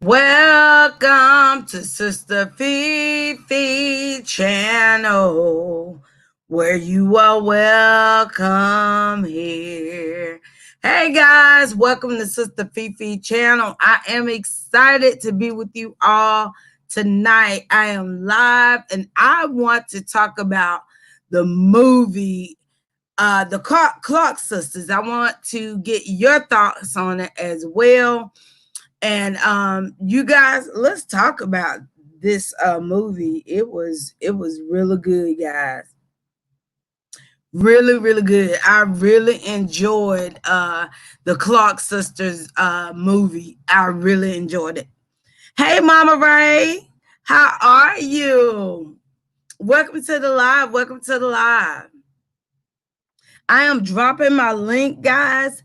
Welcome to Sister Fefe Channel, where you are welcome here. Hey guys, welcome to Sister Fefe Channel. I am excited to be with you all tonight. I am live and I want to talk about the movie the Clark Sisters. I want to get your thoughts on it as well. And you guys, let's talk about this movie. It was really good, guys. Really good. I really enjoyed the Clark Sisters movie. I really enjoyed it. Hey Mama Ray, how are you? Welcome to the live. Welcome to the live. I am dropping my link, guys,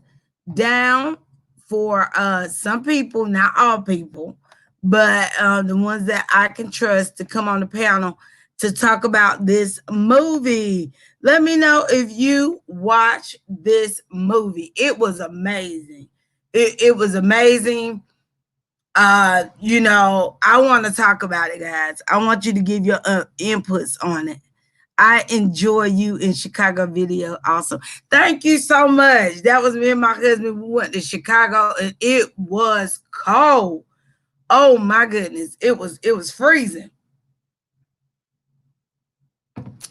down for some people, not all people, but the ones that I can trust to come on the panel to talk about this movie. Let me know if you watch this movie. It was amazing. It was amazing. You know, I want to talk about it, guys. I want you to give your inputs on it. I enjoy you in Chicago video also. Thank you so much. That was me and my husband. We went to Chicago and it was cold. Oh my goodness. It was freezing.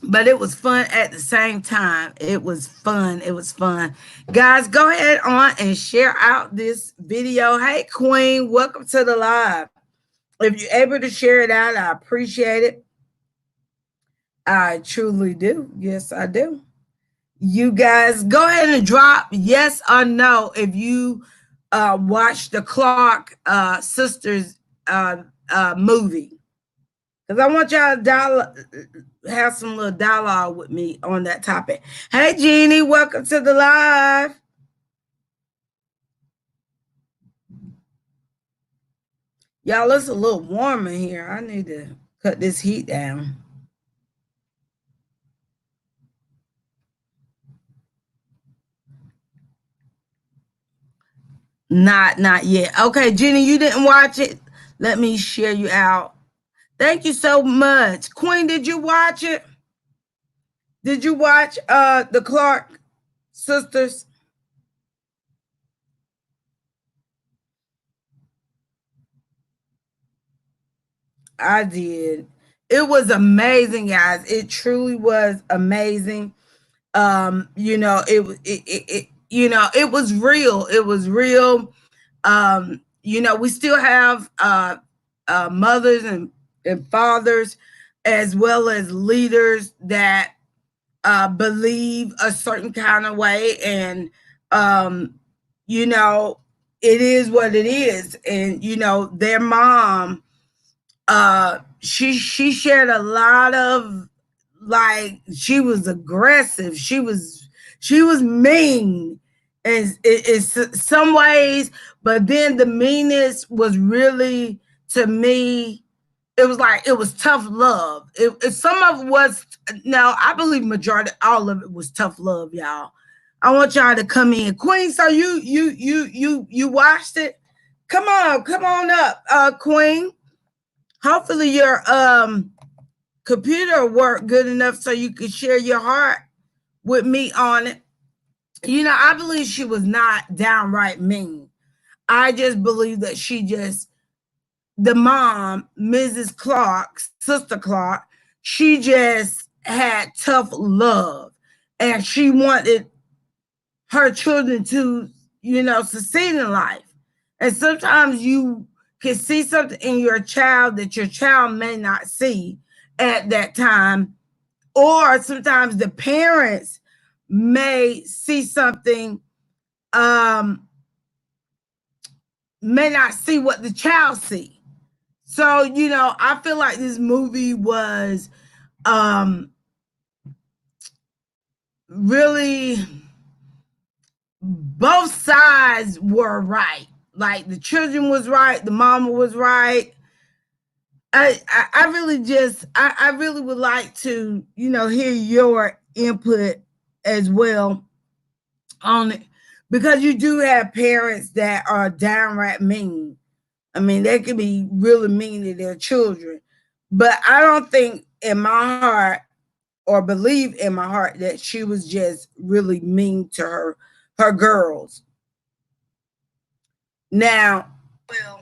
But it was fun at the same time. It was fun. It was fun. Guys, go ahead on and share out this video. Hey Queen, welcome to the live. If you're able to share it out, I appreciate it. I truly do. Yes, I do. You guys go ahead and drop yes or no if you watch the Clark Sisters movie. Because I want y'all to have some little dialogue with me on that topic. Hey, Jeannie, welcome to the live. Y'all, it's a little warmer here. I need to cut this heat down. Not yet. Okay, Jenny, you didn't watch it. Let me share you out. Thank you so much. Queen, did you watch it? Did you watch the Clark Sisters? I did. It was amazing, guys. It truly was amazing. You know, it you know, it was real. It was real. You know, we still have mothers and fathers as well as leaders that believe a certain kind of way, and you know, it is what it is. And you know, their mom, she shared a lot of, like, she was aggressive, she was mean in some ways, but then the meanness was really, to me, it was like, it was tough love. Some of it was, no, I believe majority, all of it was tough love, y'all. I want y'all to come in. Queen, so you watched it? Come on up, Queen. Hopefully your computer worked good enough so you could share your heart with me on it. You know, I believe she was not downright mean. I just believe that she just, the mom, Mrs. Clark, Sister Clark, she just had tough love, and she wanted her children to, you know, succeed in life. And sometimes you can see something in your child that your child may not see at that time, or sometimes the parents may see something, may not see what the child see. So, you know, I feel like this movie was really, both sides were right. Like, the children was right, the mama was right. I really just, I really would like to, you know, hear your input as well on it, because you do have parents that are downright mean. I mean, they can be really mean to their children. But I don't think in my heart or believe in my heart that she was just really mean to her girls. Now, well,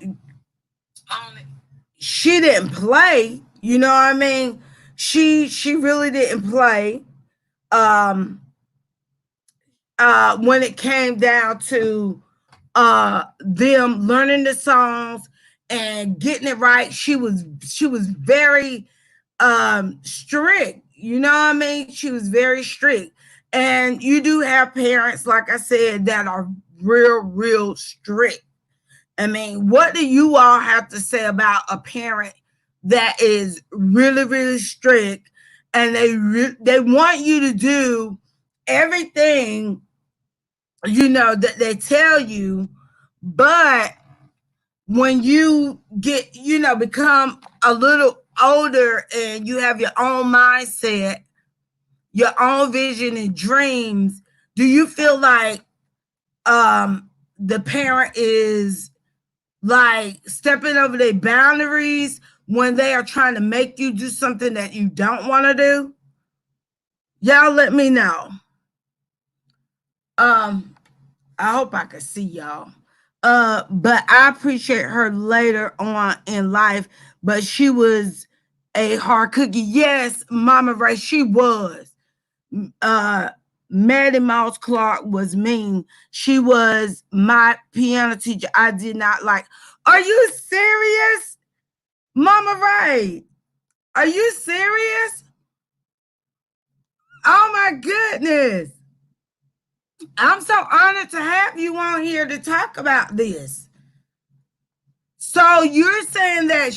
she didn't play, you know what I mean? She really didn't play. Um when it came down to them learning the songs and getting it right, she was very strict, you know what I mean? She was very strict. And you do have parents, like I said, that are real strict. I mean, what do you all have to say about a parent that is really strict, and they want you to do everything, you know, that they tell you, but when you get, you know, become a little older and you have your own mindset, your own vision and dreams, do you feel like the parent is like stepping over their boundaries when they are trying to make you do something that you don't want to do? Y'all let me know. Um, I hope I can see y'all. But I appreciate her later on in life, but she was a hard cookie. Yes, Mama Ray, she was. Uh Maddie Mouse Clark was mean. She was my piano teacher. I did not like. Are you serious? Mama Ray, are you serious? Oh my goodness. I'm so honored to have you on here to talk about this. So you're saying that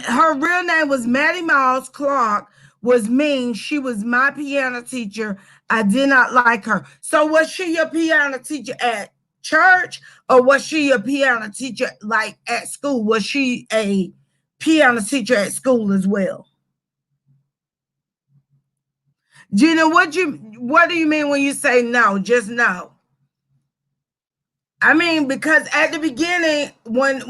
her real name was Maddie Mouse Clark, was mean. She was my piano teacher. I did not like her. So was she your piano teacher at church, or was she your piano teacher like at school? Was she a piano teacher at school as well? Gina, what do you mean when you say no? Just no. I mean, because at the beginning, when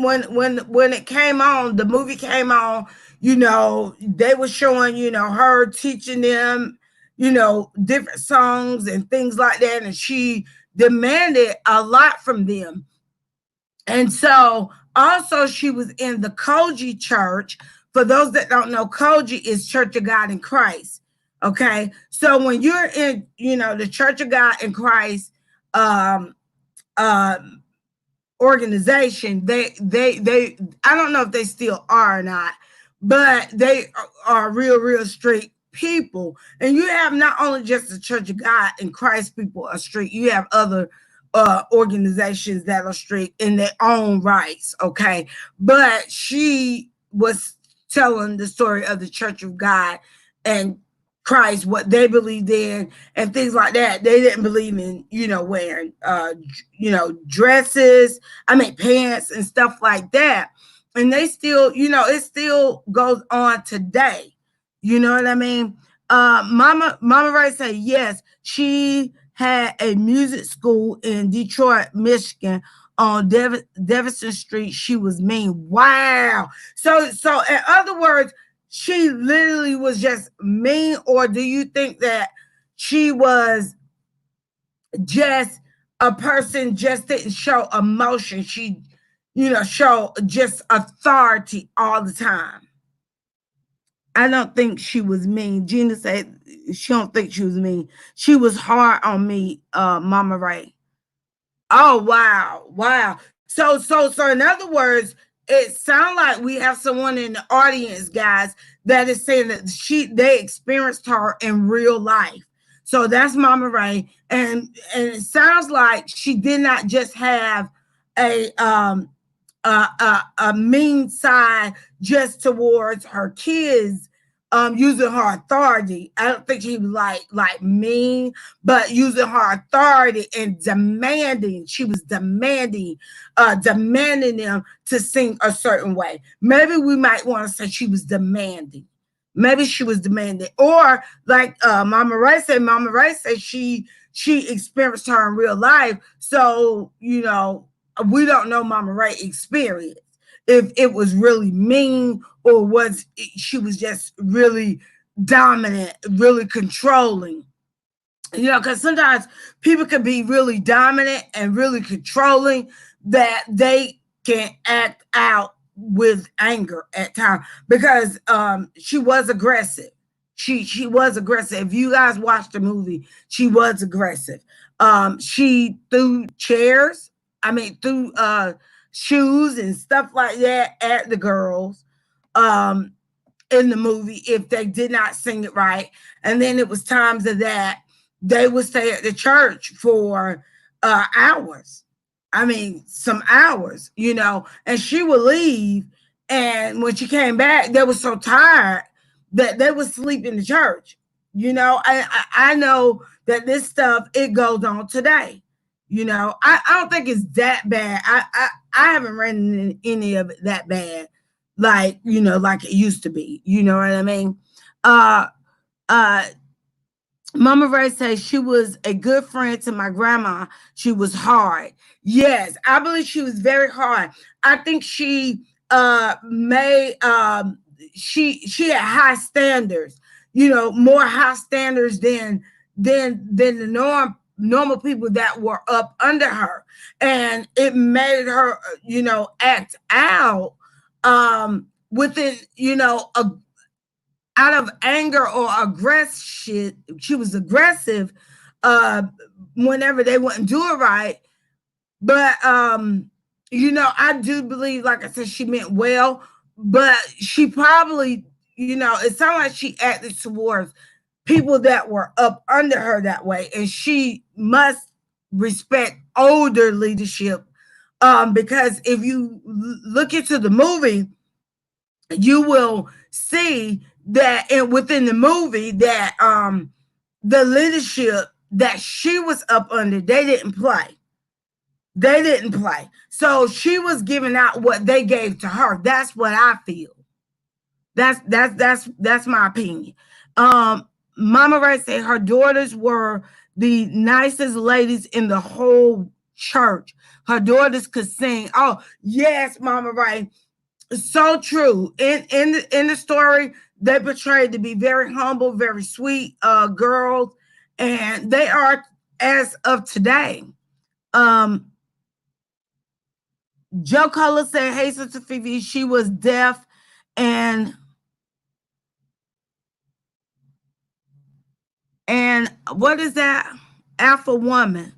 it came on, the movie came on, you know, they were showing, you know, her teaching them, you know, different songs and things like that, and she demanded a lot from them. And so also she was in the Koji church. For those that don't know, Koji is Church of God in Christ. Okay. So when you're in, you know, the Church of God in Christ, um, um, organization, they I don't know if they still are or not, but they are real strict people. And you have not only just the Church of God in Christ people are strict, you have other organizations that are strict in their own rights. Okay. But she was telling the story of the Church of God and Christ, what they believed in and things like that. They didn't believe in, you know, wearing you know, dresses, I mean pants and stuff like that. And they still, you know, it still goes on today. You know what I mean? Mama Ray said yes, she had a music school in Detroit, Michigan on Davidson Street. She was mean. Wow. So in other words, she literally was just mean, or do you think that she was just a person just didn't show emotion? She, you know, show just authority all the time. I don't think she was mean. Gina said she don't think she was mean. She was hard on me, Mama Ray. Oh wow, wow. So in other words, it sounds like we have someone in the audience, guys, that is saying that they experienced her in real life. So that's Mama Ray, and it sounds like she did not just have a a mean side just towards her kids, using her authority. I don't think she was like mean, but using her authority and demanding. She was demanding them to sing a certain way. Maybe we might want to say she was demanding. Maybe she was demanding, or like Mama Ray said. Mama Ray said she experienced her in real life. So you know, we don't know Mama Ray experience. If it was really mean or she was just really dominant, really controlling. Because sometimes people can be really dominant and really controlling that they can act out with anger at times because she was aggressive. She was aggressive. If you guys watched the movie, she was aggressive. She threw chairs, threw shoes and stuff like that at the girls. Um, in the movie if they did not sing it right. And then it was times of that they would stay at the church for hours. Some hours, and she would leave. And when she came back, they were so tired that they would sleep in the church. I know that this stuff, it goes on today. I don't think it's that bad. I haven't ran any of it that bad like it used to be. You know what I mean? Uh uh Mama Ray says she was a good friend to my grandma. She was hard. Yes, I believe she was very hard. I think she made she had high standards, more high standards than the normal people that were up under her. And it made her, act out within, out of anger or aggression. She was aggressive uh whenever they wouldn't do it right. But I do believe, like I said, she meant well, but she probably, it sounded like she acted towards people that were up under her that way, and she must respect older leadership. Because if you look into the movie, you will see that within the movie that the leadership that she was up under, they didn't play. They didn't play. So she was giving out what they gave to her. That's what I feel. That's my opinion. Mama Ray said her daughters were the nicest ladies in the whole church. Her daughters could sing. Oh, yes, Mama Ray. So true. In the story, they portrayed to be very humble, very sweet girls, and they are as of today. Joe Color said, "Hey, Sister Fefe, she was deaf and what is that? Alpha woman,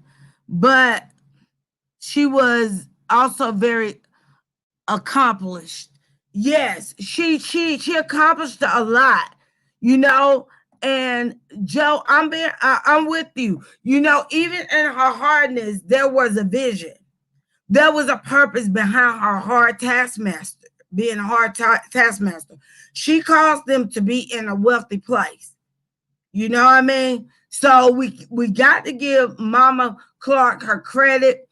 but she was also very accomplished. Yes, she accomplished a lot, you know. And Joe, I'm with you. Even in her hardness, there was a vision. There was a purpose behind her hard taskmaster, being a hard taskmaster. She caused them to be in a wealthy place. You know what I mean? So we got to give Mama Clark her credit.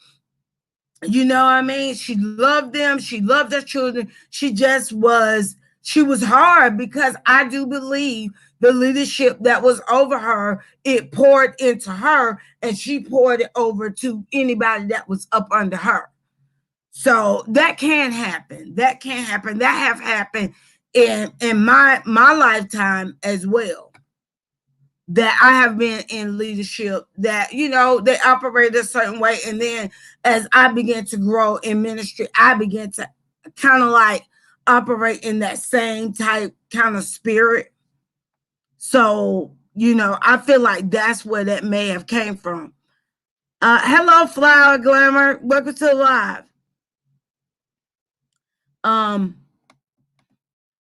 You know what I mean? She loved them. She loved her children. She was hard because I do believe the leadership that was over her, it poured into her and she poured it over to anybody that was up under her. So that can happen. That can happen. That have happened in my lifetime as well, that I have been in leadership that, they operate a certain way. And then as I began to grow in ministry, I began to kind of like operate in that same type kind of spirit. So, I feel like that's where that may have came from. Hello, Flower Glamour. Welcome to the live.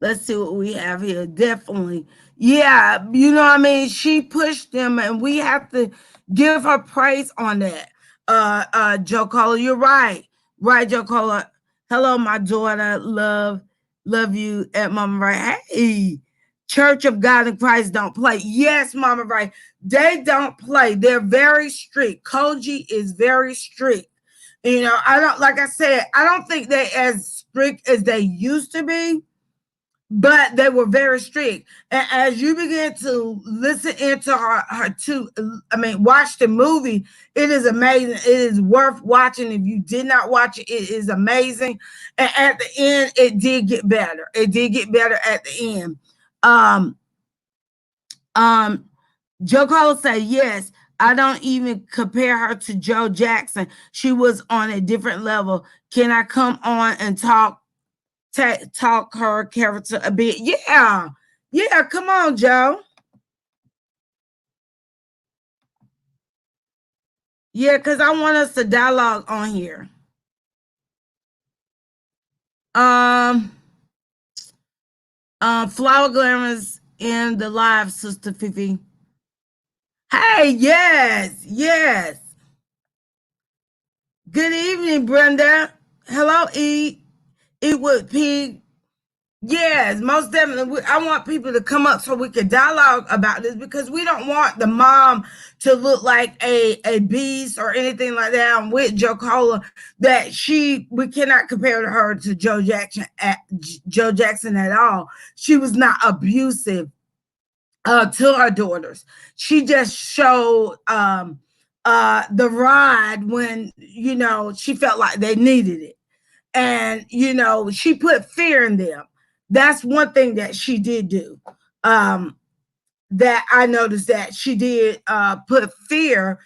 Let's see what we have here. Definitely. Yeah, what I mean? She pushed them and we have to give her praise on that. Joe Cola, you're right. Right, Joe Cola. Hello, my daughter. Love you at Mama Ray. Hey, Church of God in Christ don't play. Yes, Mama Ray. They don't play. They're very strict. Koji is very strict. I don't, like I said, I don't think they're as strict as they used to be. but they were very strict. And as you begin to listen into her to, I mean, watch the movie, it is amazing. It is worth watching. If you did not watch it, it is amazing. And at the end, it did get better. It did get better at the end. Um, um, Joe Cole said, yes, I don't even compare her to Joe Jackson. She was on a different level. Can I come on and talk her character a bit? Yeah. Yeah, come on, Joe. Yeah, because I want us to dialogue on here. Um, Flower Glamours in the live, Sister Fefe. Hey, yes, yes. Good evening, Brenda. Hello, Eat with Pig. Yes, most definitely. I want people to come up so we can dialogue about this, because we don't want the mom to look like a beast or anything like that. I'm with Joe Cola that we cannot compare her to Joe Jackson at all. She was not abusive to her daughters. She just showed the ride when she felt like they needed it, and she put fear in them. That's one thing that she did do. That I noticed that she did put fear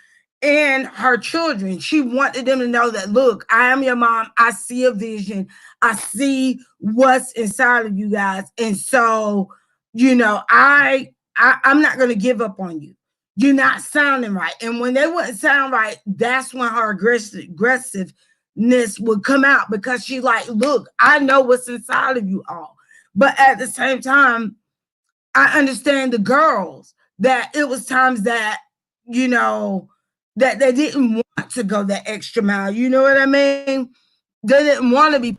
in her children. She wanted them to know that, look, I am your mom. I see a vision. I see what's inside of you guys. And so, I'm not going to give up on you. You're not sounding right. And when they wouldn't sound right, that's when her aggressiveness would come out, because she like, look, I know what's inside of you all. But at the same time, I understand the girls that it was times that, that they didn't want to go that extra mile. You know what I mean? They didn't want to be, you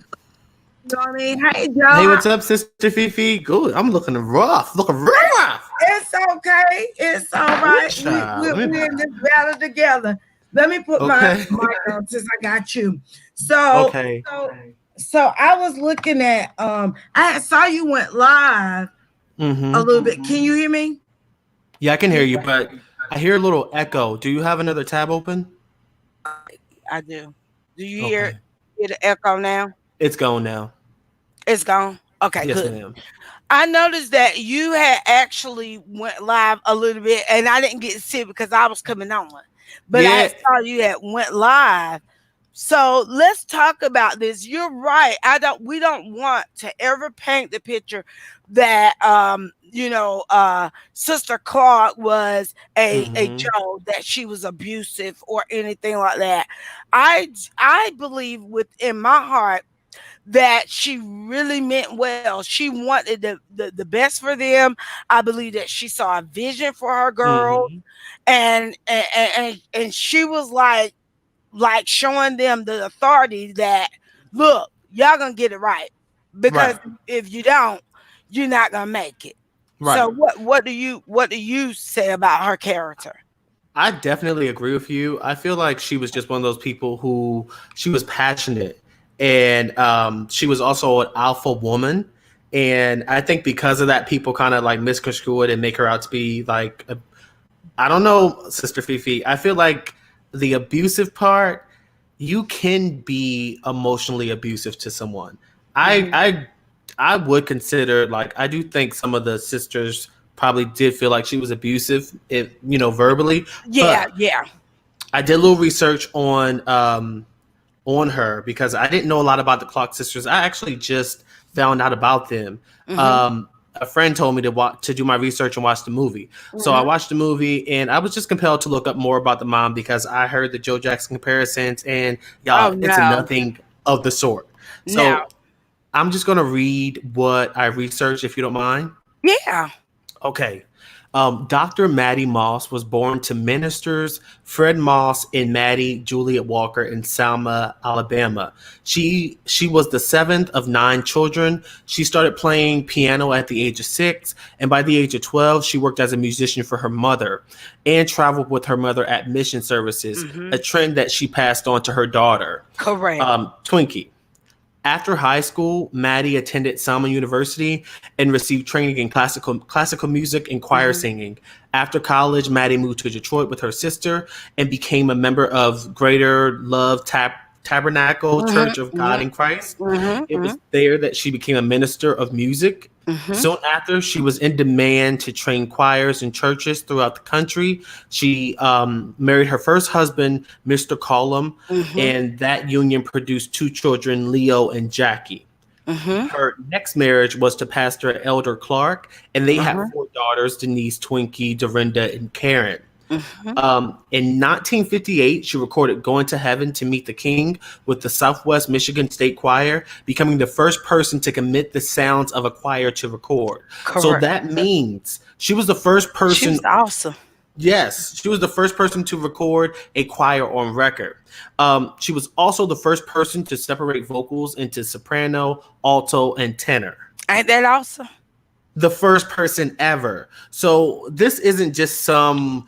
know what I mean? Hey, Hey, Joe. what's up, Sister Fefe? Good. I'm looking rough. Looking rough. It's okay. It's all Ooh, right. child. Let me. We're in this battle together. Let me put my Okay. mic on since I got you. So, Okay. so I was looking at, I saw you went live a Mm-hmm. little bit. Can you hear me? Yeah, I can hear you, but I hear a little echo. Do you have another tab open? I do. Do you hear Okay. hear the echo now? It's going now. It's gone. Okay, Yes, good. ma'am. I noticed that you had actually went live a little bit, and I didn't get to see it because I was coming on. But I Yeah. saw you had went live. So let's talk about this. You're right. We don't want to ever paint the picture that Sister Clark was a Mm-hmm. Joe, that she was abusive or anything like that. I believe within my heart that she really meant well. She wanted the best for them. I believe that she saw a vision for her girls, Mm-hmm. and she was like showing them the authority that, look, y'all gonna get it right, because Right. if you don't, you're not gonna make it. So Right. what do you say about her character? I definitely agree with you. I feel like she was just one of those people who she was passionate, and she was also an alpha woman. And I think because of that, people kind of like misconstrue it and make her out to be like I don't know, Sister Fifi. I feel like the abusive part, you can be emotionally abusive to someone. I Hmm. I I would consider, like, I do think some of the sisters probably did feel like she was abusive, if verbally. Yeah, But yeah. I did a little research on her because I didn't know a lot about the Clark sisters. I actually just found out about them. Hmm. A friend told me to do my research and watch the movie. So I Hmm. watched the movie and I was just compelled to look up more about the mom because I heard the Joe Jackson comparisons, and Oh y'all, it's no, nothing of the sort. no. So I'm just gonna read what I researched, if you don't mind. Yeah. Okay. Dr. Maddie Moss was born to ministers Fred Moss and Maddie Juliet Walker in Selma, Alabama. She was the seventh of nine children. She started playing piano at the age of 6, and by the age of 12, she worked as a musician for her mother and traveled with her mother at mission services, Hmm. a trend that she passed on to her daughter, Correct. Twinkie. After high school, Maddie attended Salmon University and received training in classical music and choir Mhm. singing. After college, Maddie moved to Detroit with her sister and became a member of Greater Love Tabernacle Mhm. Church of God Mhm. in Christ. Mhm. It was Mhm. there that she became a minister of music. Mhm. Soon after, she was in demand to train choirs in churches throughout the country. She married her first husband, Mr. Collum, Mhm. and that union produced two children, Leo and Jackie. Mhm. Her next marriage was to Pastor Elder Clark, and they had Mhm. four daughters, Denise, Twinkie, Dorinda, and Karen. Mhm. In 1958, she recorded Going to Heaven to Meet the King with the Southwest Michigan State Choir, becoming the first person to commit the sounds of a choir to record. So Correct. that means she was the first She was person. awesome. Yes, she was the first person to record a choir on record. She was also the first person to separate vocals into soprano, alto, and tenor. Ain't that awesome? The first person ever. So this isn't just some,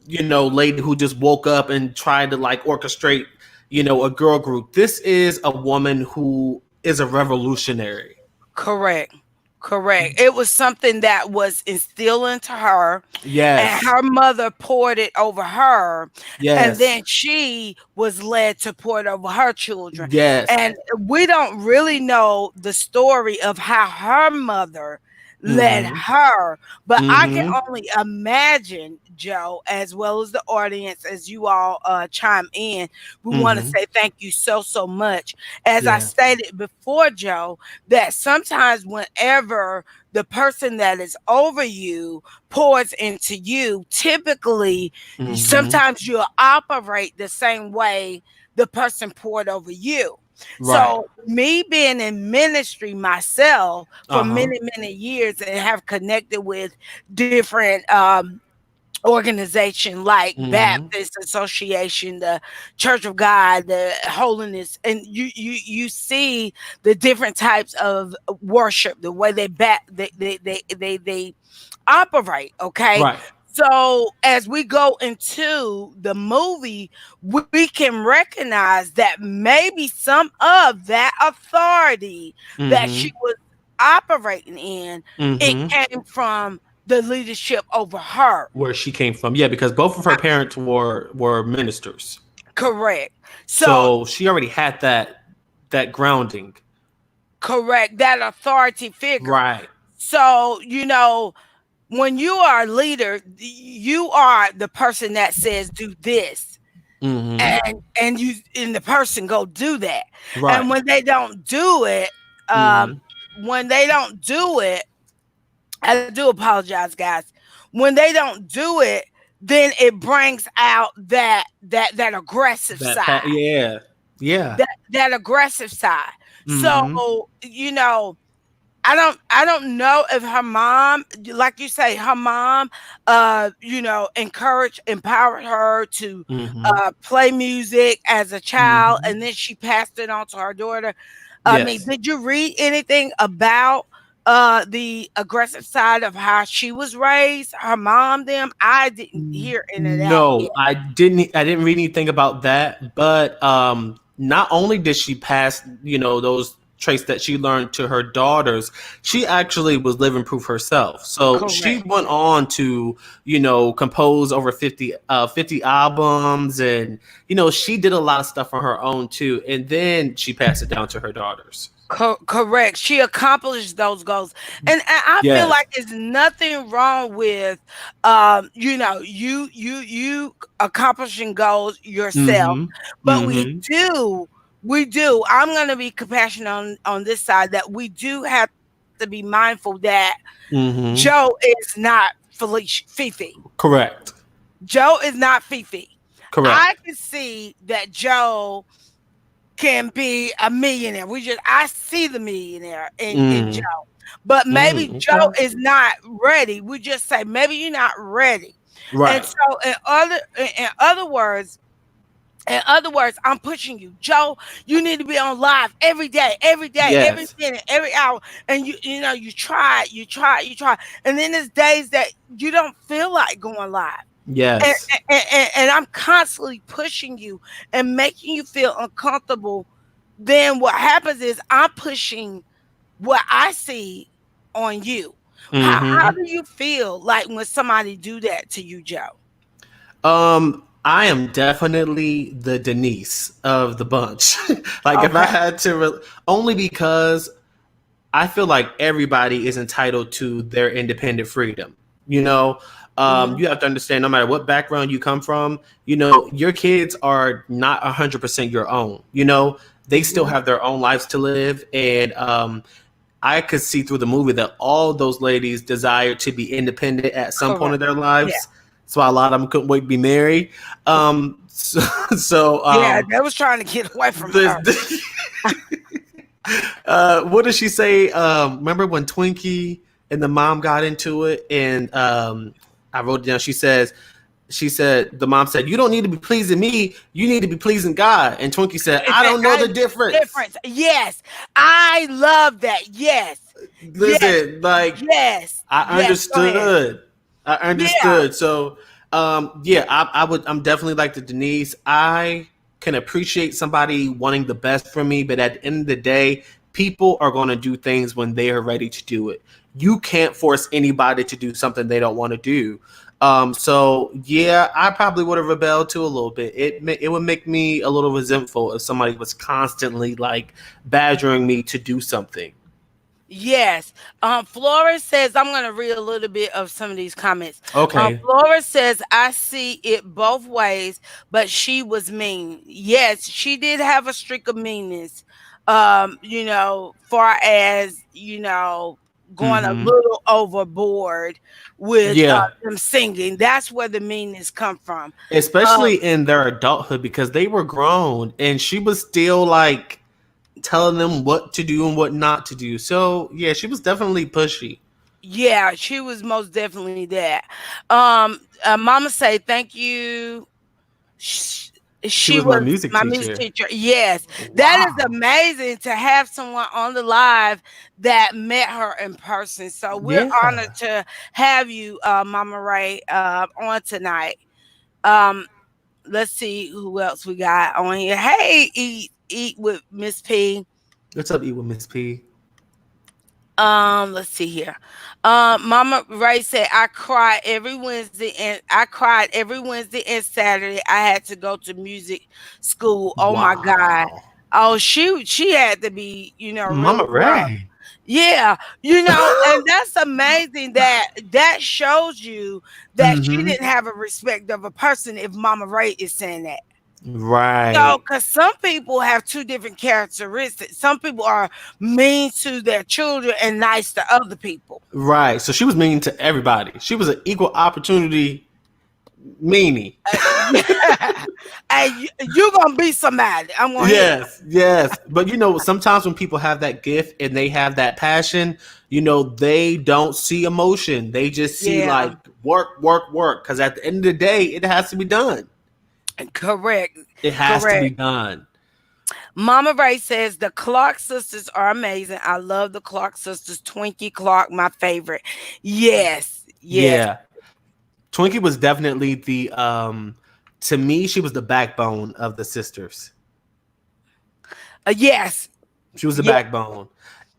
lady who just woke up and tried to like orchestrate, a girl group. This is a woman who is a revolutionary. Correct. Correct. It was something that was instilled into her, and Yes. her mother poured it over her, and Yes. then she was led to pour it over her children. Yes. And we don't really know the story of how her mother led Mm-hmm. her, but I can Mm-hmm. only imagine, Joe, as well as the audience, as you all chime in. We want to Mm-hmm. say thank you so much. As I Yeah. stated before, Joe, that sometimes whenever the person that is over you pours into you, typically Mm-hmm. sometimes you'll operate the same way the person poured over you. Right. So me being in ministry myself for Uh-huh. many years and have connected with different organization like Mm-hmm. Baptist Association, the Church of God, the Holiness, and you see the different types of worship, the way they operate. Okay, Right. so as we go into the movie, we can recognize that maybe some of that authority that Mm-hmm. she was operating in, it Mm-hmm. came from the leadership over her. Where she came from. Yeah, because both of her parents were ministers. Correct. So, So she already had that grounding. correct, that authority figure. Right. So, when you are a leader, you are the person that says do this. Mm-hmm. And the person go do that. And Right. when they don't do it, um, Mm-hmm. when they don't do it, I do apologize, guys. When they don't do it, then it brings out that aggressive side. Yeah. Yeah. That aggressive side. So, Mm-hmm. you know, I don't know if her mom, like you say, her mom encouraged, empowered her to Mm-hmm. play music as a child, Mm-hmm. and then she passed it on to her daughter. I mean, Yes. did you read anything about the aggressive side of how she was raised, her mom, them? I didn't hear any of that yet. No, I didn't read anything about that, but not only did she pass, those traits that she learned to her daughters, she actually was living proof herself. So she Correct. went on to, compose over 50 albums, and she did a lot of stuff on her own too, and then she passed it down to her daughters. Correct. She accomplished those goals, and I feel Yes. like there's nothing wrong with, you accomplishing goals yourself. Mm-hmm. But Mm-hmm. we do. I'm going to be compassionate on this side, that we do have to be mindful that Joe Mm-hmm. is not Felicia Fifi. Correct. Joe is not Fifi. I Correct. can see that Joe can be a millionaire. I see the millionaire in Mm. Joe. But maybe Joe Okay. is not ready. We just say maybe you're not ready. And Right. so in other words, I'm pushing you. Joe, you need to be on live every day, every Yes. minute, every hour. And you try. And then there's days that you don't feel like going live. And, Yes. and I'm constantly pushing you and making you feel uncomfortable then what happens is I'm pushing what I see on you. How Mm-hmm. do you feel like when somebody do that to you, Joe? I am definitely the Denise of the bunch. Like if I Okay. had to, only because I feel like everybody is entitled to their independent freedom. You know, Hmm. you have to understand no matter what background you come from, you know, your kids are not 100% your own. You know, they still Hmm. have their own lives to live. And I could see through the movie that all those ladies desired to be independent at some point Correct. of their Yeah. lives. That's why a lot of them couldn't wait to be married. So, so Yeah, they was trying to get away from her. the, what did she say? Remember when Twinkie and the mom got into it, and I wrote it down. She said, the mom said, "You don't need to be pleasing me. You need to be pleasing God." And Twinkie said, It's "I an don't know the difference." difference. Yes. I love that. Yes. Yes. Listen, like Yes. I Yes. Go ahead. understood. I Yeah. understood. So, yeah, I would. I'm definitely like the Denise. I can appreciate somebody wanting the best for me, but at the end of the day, people are going to do things when they are ready to do it. You can't force anybody to do something they don't want to do. So yeah, I probably would have rebelled too a little bit. It would make me a little resentful if somebody was constantly like badgering me to do something. Yes. Flora says, I'm going to read a little bit of some of these comments. Okay. Flora says, I see it both ways, but she was mean. Yes, she did have a streak of meanness. Far as, going a Mm-hmm. little overboard with Yeah. them singing. That's where the meanness come from. Especially Um, in their adulthood because they were grown and she was still like telling them what to do and what not to do. So yeah, she was definitely pushy. yeah, she was most definitely that. Mama say, thank you. Sh She she was my was music my music teacher. teacher. Yes, that is Wow. amazing to have someone on the live that met her in person. So we're honored Yeah. to have you, Mama Ray, on tonight. Um, let's see who else we got on here. Hey, eat with Miss P. What's up, Ewa Miss P? Let's see here. Mama Ray said I cried every Wednesday and Saturday. I had to go to music school. Oh my God. Wow. Oh, she had to be, Mama really rough. Ray. Yeah, and that's amazing that that shows you that she Mm-hmm. didn't have a respect of a person if Mama Ray is saying that. So, Right. because some people have two different characteristics. Some people are mean to their children and nice to other people. Right. So she was mean to everybody. She was an equal opportunity meanie. Yeah. And you're going to be somebody. I'm going to hit. Yes, yes. But you know, sometimes when people have that gift and they have that passion, you know, they don't see emotion. They just see Yeah, like work, work, work. Because at the end of the day, it has to be done. correct. It has to be Correct. done. Mama Ray says the Clark sisters are amazing. I love the Clark sisters. Twinkie Clark, my favorite. Yes, yes, Yeah. Twinkie was definitely the to me, she was the backbone of the sisters. yes, She was the yes. backbone.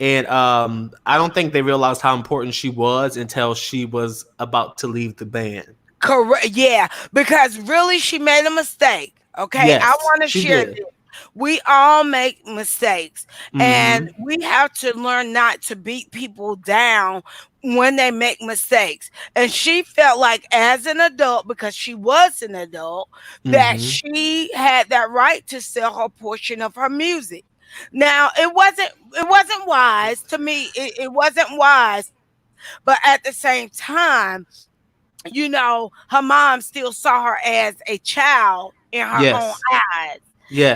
And I don't think they realized how important she was until she was about to leave the band. Correct. Yeah, because really she made a mistake. Okay. I Yes, want to she share did. this. We all make mistakes, and Mm-hmm. we have to learn not to beat people down when they make mistakes. And she felt like, as an adult, because she was an adult, that Mm-hmm. she had that right to sell her portion of her music. Now, it wasn't wise to me. It wasn't wise, but at the same time, her mom still saw her as a child in her own Yes. eyes.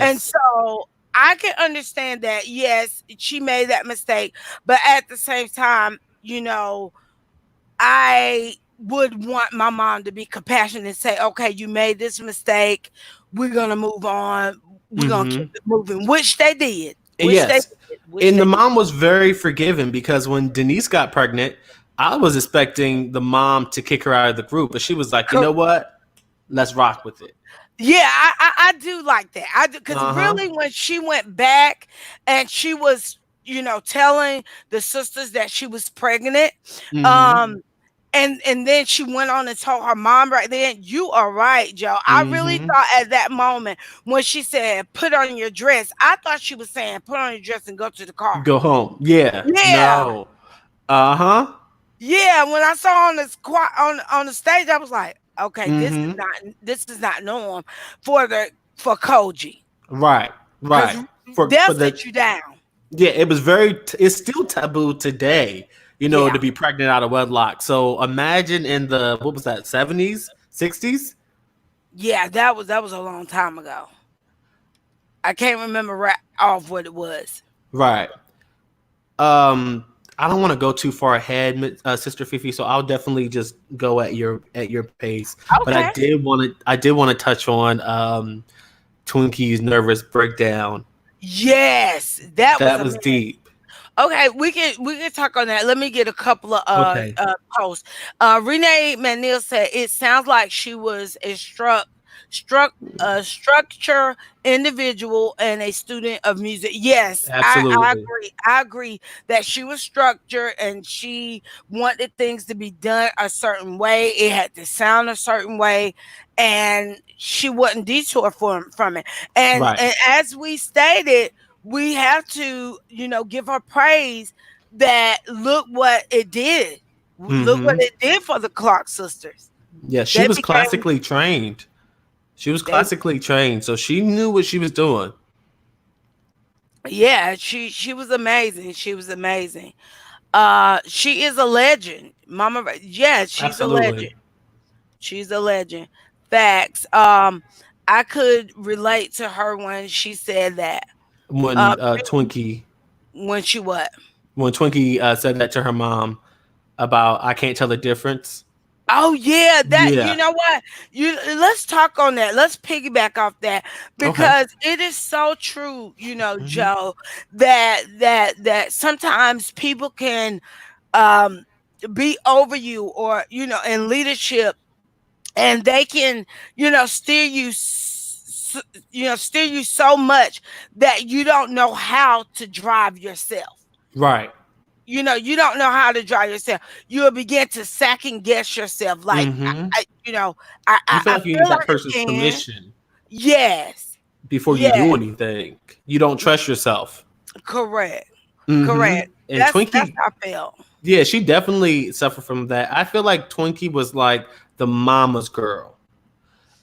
And Yes. so I can understand that, yes, she made that mistake. But at the same time, I would want my mom to be compassionate and say, okay, you made this mistake. We're going to move on. We're going to keep Mm-hmm. it moving, which they did. Which they Yes. did. Which And they the did. mom was very forgiving because when Denise got pregnant, I was expecting the mom to kick her out of the group, but she was like, you know what? Let's rock with it. Yeah, I do like that. I do because Uh huh. really, when she went back and she was, telling the sisters that she was pregnant, Mm-hmm. um, and then she went on and told her mom right then. You are right, Joe. I really Mm-hmm. thought at that moment when she said, "Put on your dress," I thought she was saying, "Put on your dress and go to the car." Go home. Yeah. Yeah, No. Uh huh. yeah. When I saw on the squat on the stage, I was like, "Okay, Mm-hmm. this is not norm for Koji." Right. 'Cause Right. For they'll the sit you down. Yeah, it was very. It's still taboo today, Yeah. to be pregnant out of wedlock. So imagine in the what was that 70s, 60s, Yeah, that was a long time ago. I can't remember right off what it was. right? Um, I don't want to go too far ahead, Sister Fifi. So I'll definitely just go at your pace. But Okay. I did want to touch on Twinkie's nervous breakdown. Yes, that was That a was deep. Okay, we can talk on that. Let me get a couple of Okay. posts. Renee McNeil said it sounds like she was a structure individual and a student of music. Yes, I Absolutely. agree. I agree that she was structured and she wanted things to be done a certain way. It had to sound a certain way, and she wasn't detour from it. Right. And as we stated, we have to, give her praise that look what it did. Look what Mm-hmm. it did for the Clark sisters. Yeah, she They was became classically trained. She was they classically trained, so she knew what she was doing. Yeah, she was amazing. She was amazing. She is a legend. Yeah, she's a legend. Absolutely. She's a legend. Facts. I could relate to her when she said that. When Uh Twinkie when she what? when Twinkie said that to her mom about I can't tell the difference. Oh yeah, that you Yeah. know what? Let's talk on that. Let's piggyback off that Okay. because it is so true, Hmm. Joe, that sometimes people can um be over you or in leadership, and they can steer you steer you so much that you don't know how to drive yourself. Right. You don't know how to drive yourself. You'll begin to second guess yourself. Like, Hmm. I you know, I, You I, feel I like you need feel that like person's I can. permission Yes. before you Yes. do anything. You don't trust yourself. Correct. Hmm. Correct. And That's Twinkie, how I felt. yeah, she definitely suffered from that. I feel like Twinkie was like the mama's girl.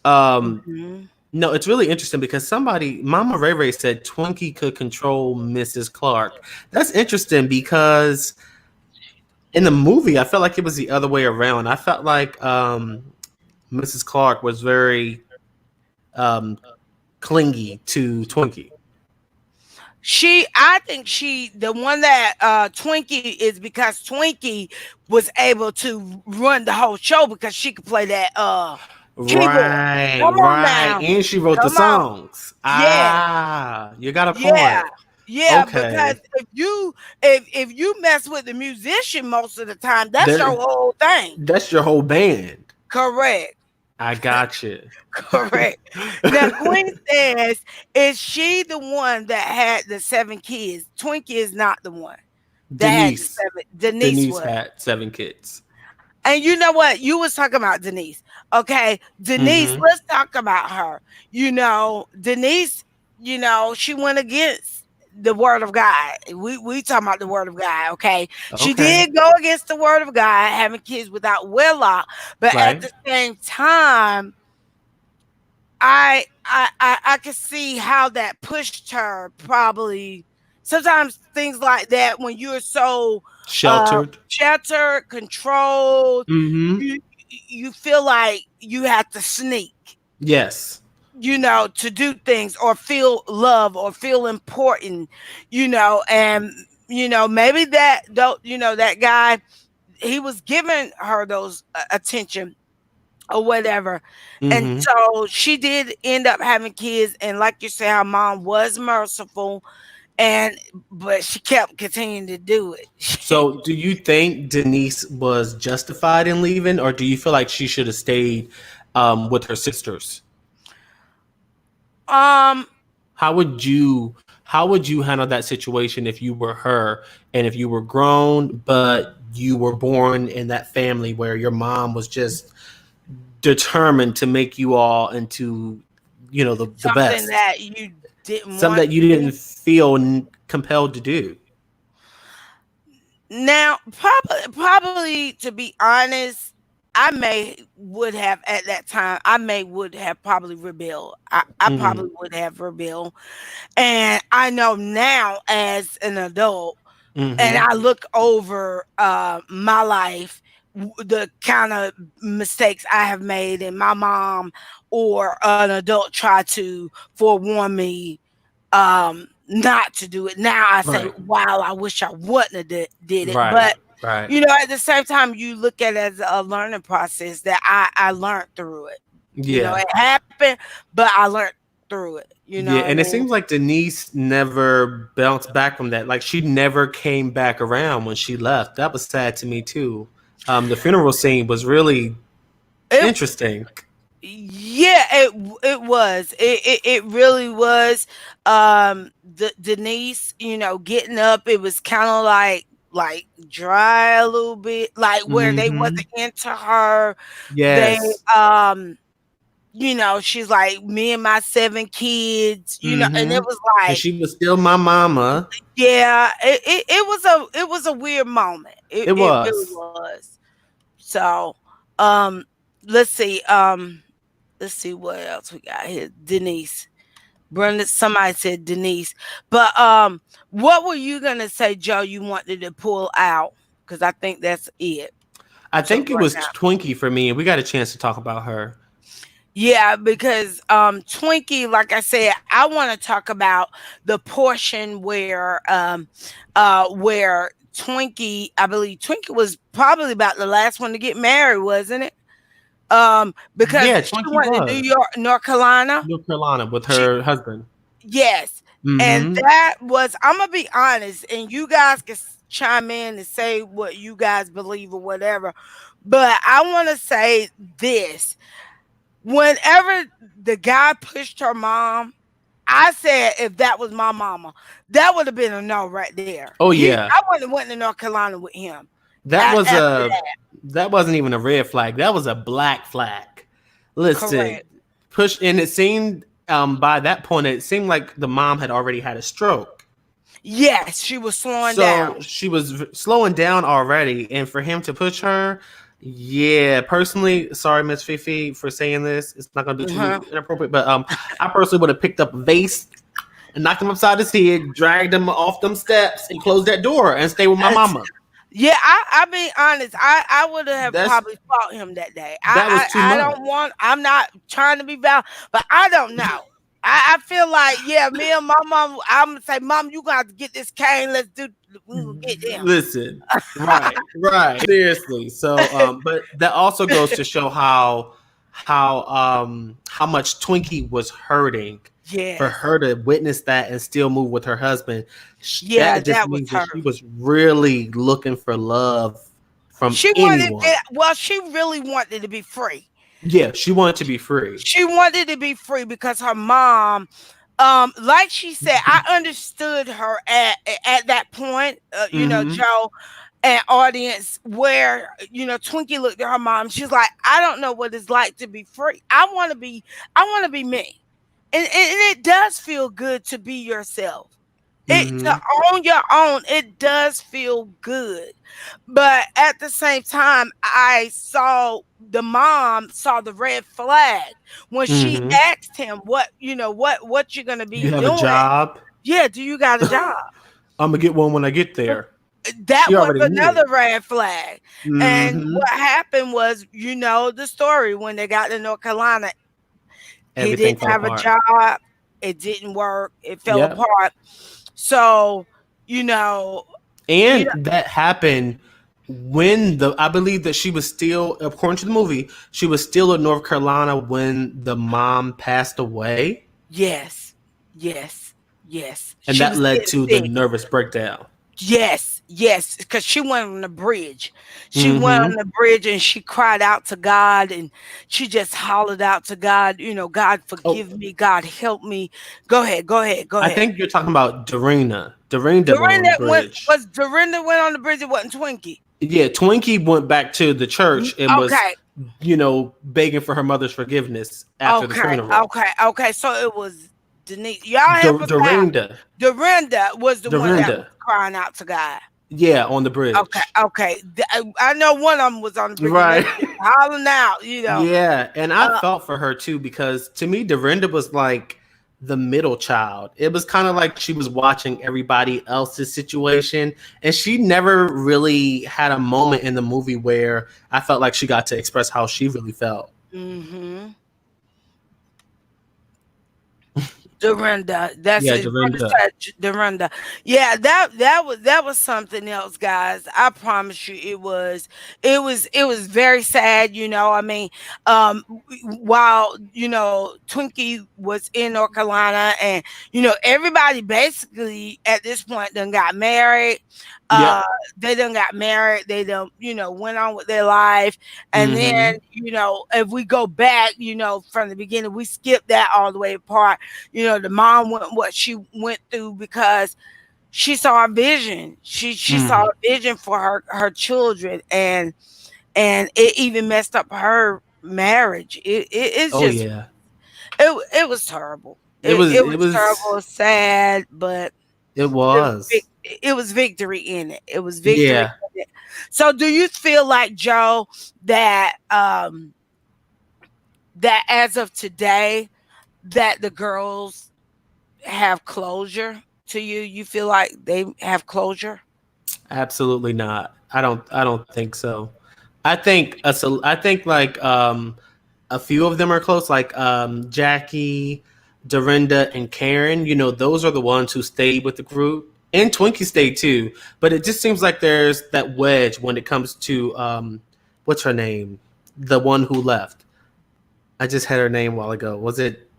Um, Mhm. No, it's really interesting because Mama Ray Ray said Twinkie could control Mrs. Clark. That's interesting because in the movie, I felt like it was the other way around. I felt like Mrs. Clark was very um, clingy to Twinkie. I think the one that Twinkie is because Twinkie was able to run the whole show because she could play that keyboard. Right, Come on right. now. And she wrote the Come on. songs. Yes. Ah, you got a Yeah. point. Yeah, because Okay. if you mess with the musician most of the time, that's your There, whole thing. that's your whole band. Correct. I got you. Correct. Now Queen says, is she the one that had the 7 kids? Twinkie is not the one that had the Denise. 7. Denise Denise was. had 7 kids. And you know what? You was talking about Denise. Okay. Denise, Mm-hmm. let's talk about her. Denise, she went against the word of God. We talking about the word of God, okay? She Okay. did go against the word of God, having kids without wedlock, but at Right. the same time, I could see how that pushed her probably. Sometimes things like that when you're so Sheltered. sheltered, controlled, Mm-hmm. you you feel like you have to sneak, Yes. to do things or feel love or feel important, and maybe that don't that guy, he was giving her those attention or whatever. And Mm-hmm. so she did end up having kids, and like you say, her mom was merciful, and but she kept continuing to do it. So, do you think Denise was justified in leaving, or do you feel like she should have stayed with her sisters? Um, how would you handle that situation if you were her and if you were grown but you were born in that family where your mom was just determined to make you all into the something best, that you didn't something want that you to didn't do. feel compelled to do. Now, probably to be honest, I may would have at that time. I may would have probably rebelled. I Hmm. probably would have rebelled, and I know now as an adult, and Hmm. I look over my life, the kind of mistakes I have made, and my mom or an adult try to forewarn me not to do it. Now I say, Right. wow, I wish I wouldn't have did it. Right. But Right. at the same time, you look at it as a learning process that I learned through it. Yeah. It happened, but I learned through it. You know Yeah, what I and it mean? seems like Denise never bounced back from that. Like she never came back around when she left. That was sad to me too. The funeral scene was really It interesting. Yeah, it was. It really was. Denise, getting up, it was kind of like dry a little bit, like where they Hmm. wasn't into her. They Yes. she's like me and my 7 kids, and Hmm. it was And like, she was still my mama. yeah, it was a weird moment. It It it really was. was. So, um, let's see. Let's see what else we got here. Denise. Brenda, somebody said Denise. But what were you gonna say, Joe, you wanted to pull out? Because I think that's it. I So think it right was now. Twinkie for me, and we got a chance to talk about her. Yeah, because Twinkie, like I said, I want to talk about the portion where Twinkie, I believe Twinkie was probably about the last one to get married, wasn't it? Because Yeah, she Twinkie went to was New York, North Carolina. North Carolina with She her husband. Yes, and Hmm. that was, Imma be honest, and you guys can chime in and say what you guys believe or whatever, but I wanna say this, whenever the guy pushed her mom, I said if that was my mama, that would have been a no right there. Oh yeah, I wouldn't have went to North Carolina with him that was after a that. that wasn't even a red flag. That was a black flag. Listen, Correct. push, and it seemed by that point it seemed like the mom had already had a stroke. Yes, she was slowing So down. she was slowing down already, and for him to push her, yeah. Personally, sorry, Miss Fifi, for saying this. It's not gonna be too Uh-huh. inappropriate, but I personally would have picked up a vase and knocked him upside his head, dragged him off them steps, and closed that door and stay with my mama. Yeah, I be honest. I would have That's probably fought him that day. that was too I much. don't want. I'm not trying to be val, but I don't know. I feel like, yeah, me and my mom. I'm gonna say, Mom, you got to get this cane. Let's do. We gonna get them. Listen, right, right. Seriously. So, but that also goes to show how much Twinkie was hurting for Yes. her to witness that and still move with her husband. Yeah, That just that was means that her. she was really looking for love from She wanted anyone. it. Well, she really wanted to be free. Yeah, she wanted to be free. She wanted to be free because her mom, like she said, I understood her at that point, Hmm. Joe, and audience, where Twinkie looked at her mom. She's like, I don't know what it's like to be free. I want to be me, and it does feel good to be yourself. To Hmm. own your own, it does feel good. But at the same time, I saw the mom saw the red flag when she Hmm. asked him what you're gonna be You have a doing. job. Yeah, do you got a job? I'm gonna get one when I get there. That She was already knew. another red flag. And Hmm. what happened was, the story when they got to North Carolina, he Everything didn't fell have a apart. job. It didn't work. It fell Yep. apart. So, you know, you And know, that happened when I believe that she was still, according to the movie, she was still in North Carolina when the mom passed away. yes, yes, yes. And She that was led getting to the sick. nervous breakdown. Yes, Yes, because she went on the bridge. She went on Mm-hmm. the bridge and she cried out to God, and she just hollered out to God, God Oh, forgive me, God help me. Go ahead, go ahead, go I ahead. think you're talking about Dorina. Dorinda went on the Dorinda bridge. Dorinda went on the bridge, it wasn't Twinkie. Yeah, Twinkie went back to the church and was, Okay, begging for her mother's forgiveness after the okay, funeral. okay. So it was Denise. Y'all help us out. Dorinda. Dorinda was the one that was Dorinda. crying out to God. Yeah, on the Okay, bridge. okay. I know one of them was on the bridge and they Right. was hollering out. Yeah, and I Uh, felt for her too because to me, Dorinda was like the middle child. It was kind of like she was watching everybody else's situation, and she never really had a moment in the movie where I felt like she got to express how she really felt. mhm. Dorinda. That's Yeah, it. Dorinda. Dorinda. Yeah, that was something else, guys. I promise you, it was very sad. I mean, while Twinkie was in North Carolina, and everybody basically at this point done got married. Uh, Yep. they done got married. They done went on with their life, and then Mm-hmm. if we go back, from the beginning, we skip that all the way apart. The mom went what she went through because she saw a vision. She saw Mm. a vision for her children, and it even messed up her marriage. It's Oh just yeah. it was terrible. It It, was. it It was was. terrible, sad, but It it was was. it was victory in it. It was victory Yeah. in it. So, do you feel like, Joe, that that as of today, that the girls have closure to you? You feel like they have closure? Absolutely not. I don't think so. I think like a few of them are close, like Jackie, Dorinda, and Karen. Those are the ones who stayed with the group, and Twinkie stayed too. But it just seems like there's that wedge when it comes to what's her name, the one who left. I just had her name a while ago. Was it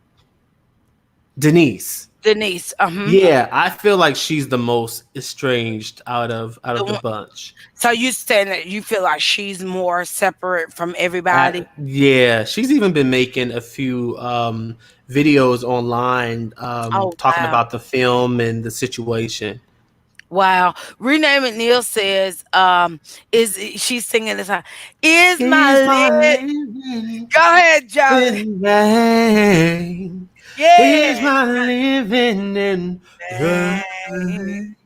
Denise? Denise, Yeah, I feel like she's the most estranged out of the the one, bunch. so you saying that you feel like she's more separate from everybody? Yeah, she's even been making a few videos online Oh, talking wow. about the film and the situation. Wow. Renee McNeil says, is she's singing this song. Is my Is my lit living Go ahead, Joe. in vain? Is Yeah. my living in Vain. vain?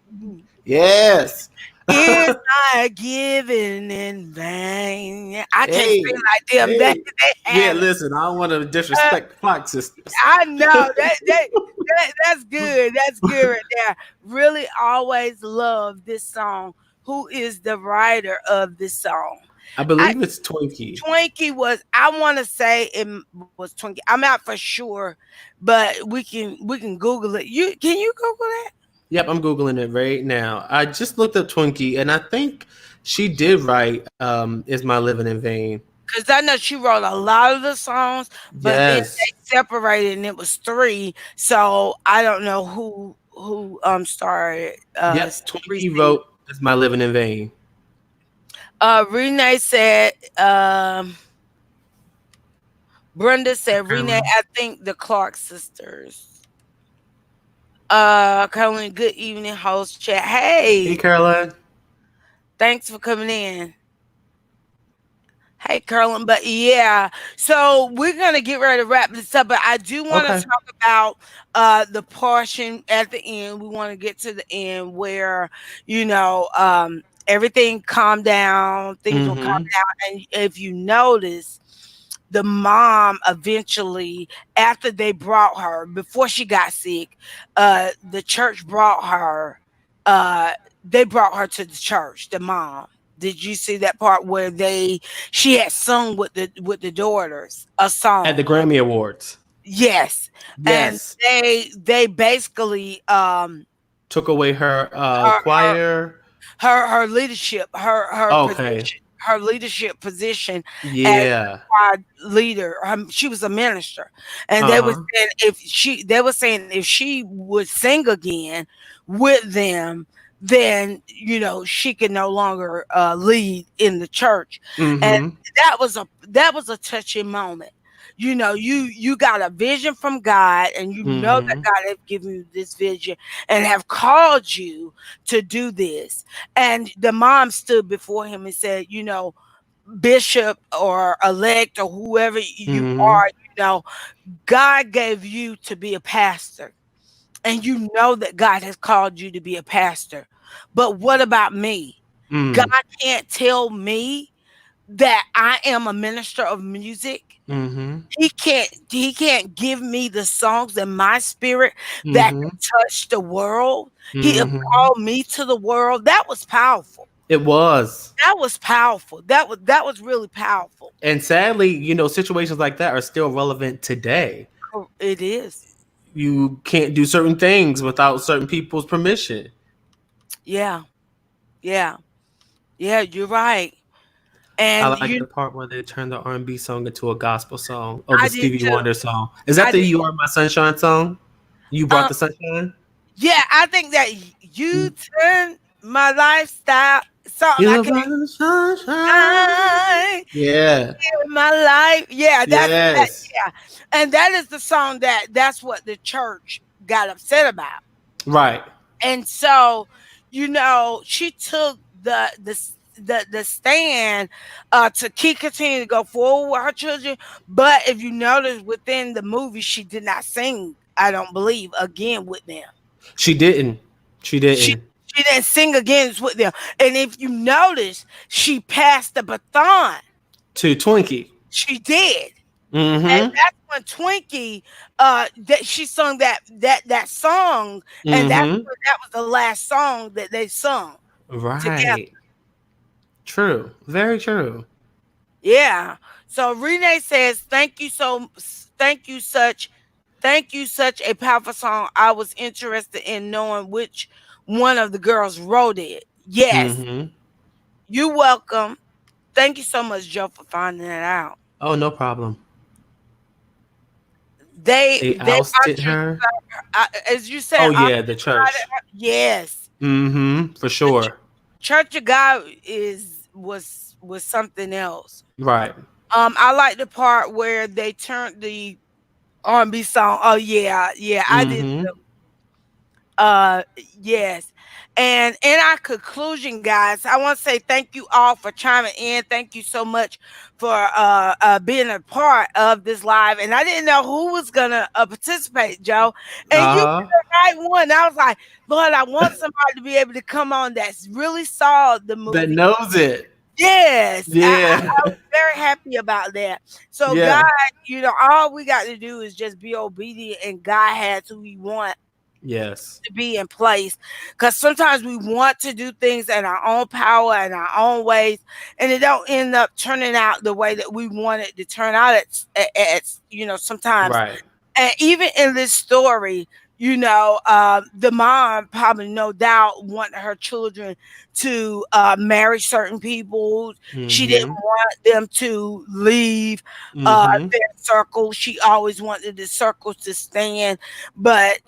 Yes. Is my giving in vain? I can't sing Hey, like them. They hey. they Yeah, have it. listen, I don't want to Uh, disrespect Fox sisters. I know that's good. That's good right there. Really always love this song. Who is the writer of this song? I I believe it's Twinkie. Twinkie was, I want to say it was Twinkie. I'm not for sure, but we can Google it. You Google that? Yep, I'm googling it right now. I just looked up Twinkie, and I think she did write "Is My Living in Vain." Because I know she wrote a lot of the songs, but then Yes. they separated and it was three. So I don't know who started Yep, Twinkie receive. wrote "Is My Living in Vain." Renee said, Brenda said, Renee, Carolyn. I think the Clark sisters. Carolyn, good evening, host chat. Hey, Hey, Caroline. thanks for coming in. Hey, Carolyn, but yeah, so we're gonna get ready to wrap this up. But I do want to Okay. talk about the portion at the end. We want to get to the end where everything calmed down, things will calm Mm-hmm. down, and if you notice, the mom eventually, after they brought her, before she got sick, the church brought her. Uh, they brought her to the church. The mom. Did you see that part where she had sung with the daughters a At the song? Grammy Awards. Yes, and Yes. they basically Took away her her her choir. her leadership, her Okay. position, her leadership position as Yeah. choir leader. She was a minister, and they were Uh-huh. saying if she would sing again with them, then she could no longer lead in the church. And Mm-hmm. that was a touching moment. You got a vision from God, and that Mm-hmm. God has given you this vision and have called you to do this. And the mom stood before him and said, bishop or elect or whoever you Mm-hmm. are, God gave you to be a pastor, and that God has called you to be a pastor. But what about me? God Mm. can't tell me that I am a minister of music. Mm-hmm. He can't give me the songs in my spirit that Mm-hmm. can touch the world. He have Mm-hmm. called me to the world. That was powerful. It was. That was powerful. That was really powerful. And sadly, situations like that are still relevant today. It is. You can't do certain things without certain people's permission. Yeah. Yeah. Yeah, you're right. I And like the part where they turned the R&B song into a gospel song. Oh, I the did Stevie too. Wonder song. Is that I the did. "You Are My Sunshine" song? You brought Um, the sunshine. yeah, I think that you turn my lifestyle something I You can't brought the sunshine. find Yeah. in my life. Yeah, that's that. Yes. Yeah, and that is the song that's what the church got upset about. Right. And so, she took the stand to keep continue to go forward with her children. But if you notice within the movie, she did not sing. I don't believe again with them. She didn't. She She didn't. she didn't sing again with them. And if you notice, she passed the baton. To Twinkie. She did. And Mm-hmm. that's when Twinkie that she sung that song, and Mm-hmm. that was the last song that they sung together. Right. True. Very true. Yeah. So Renee says, thank you such a powerful song. I was interested in knowing which one of the girls wrote it. Yes. Mm-hmm. You're welcome. Thank you so much, Joe, for finding that out. Oh, no problem. They They ousted her. as you said, Oh yeah, the church. yes. Mm-hmm. For The sure. Church of God was something else. Right. I like the part where they turned the R&B song. Oh yeah, yeah, I did. Mm-hmm. Uh, yes. And in our conclusion, guys, I want to say thank you all for chiming in. Thank you so much for being a part of this live. And I didn't know who was gonna participate, Joe. And you Uh-huh. were the right one. I was like, Lord, I want somebody to be able to come on that's really saw the That movie. knows it. Yes, Yeah. I was very happy about that. So God, Yeah. all we got to do is just be obedient, and God has who we want Yes. to be in place, because sometimes we want to do things in our own power and our own ways, and it don't end up turning out the way that we want it to turn out sometimes. Right. And even in this story, the mom probably no doubt wanted her children to marry certain people. She didn't Mm-hmm. want them to leave Mm-hmm. their circle. She always wanted the circles to stand, but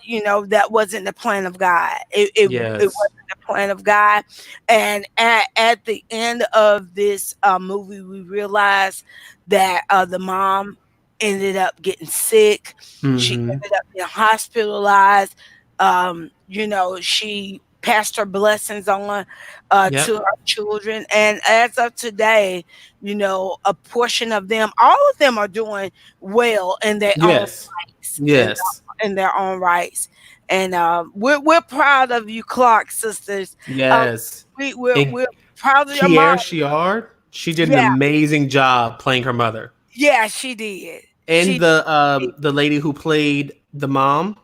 that wasn't the plan of God. It Yes. wasn't the plan of God. And at the end of this movie, we realized that the mom ended up getting sick. She Mm-hmm. ended up being hospitalized. She passed her blessings on to Yep. her children. And as of today, a portion of them, all of them are doing well in their own Yes. rights. Yes. In their own rights. And we're proud of you, Clark sisters. Uh, Yes. And we're proud of your mom. Kier Shiard, she did an Yeah, amazing job playing her mother. yeah, she did. And She the lady who played the mom,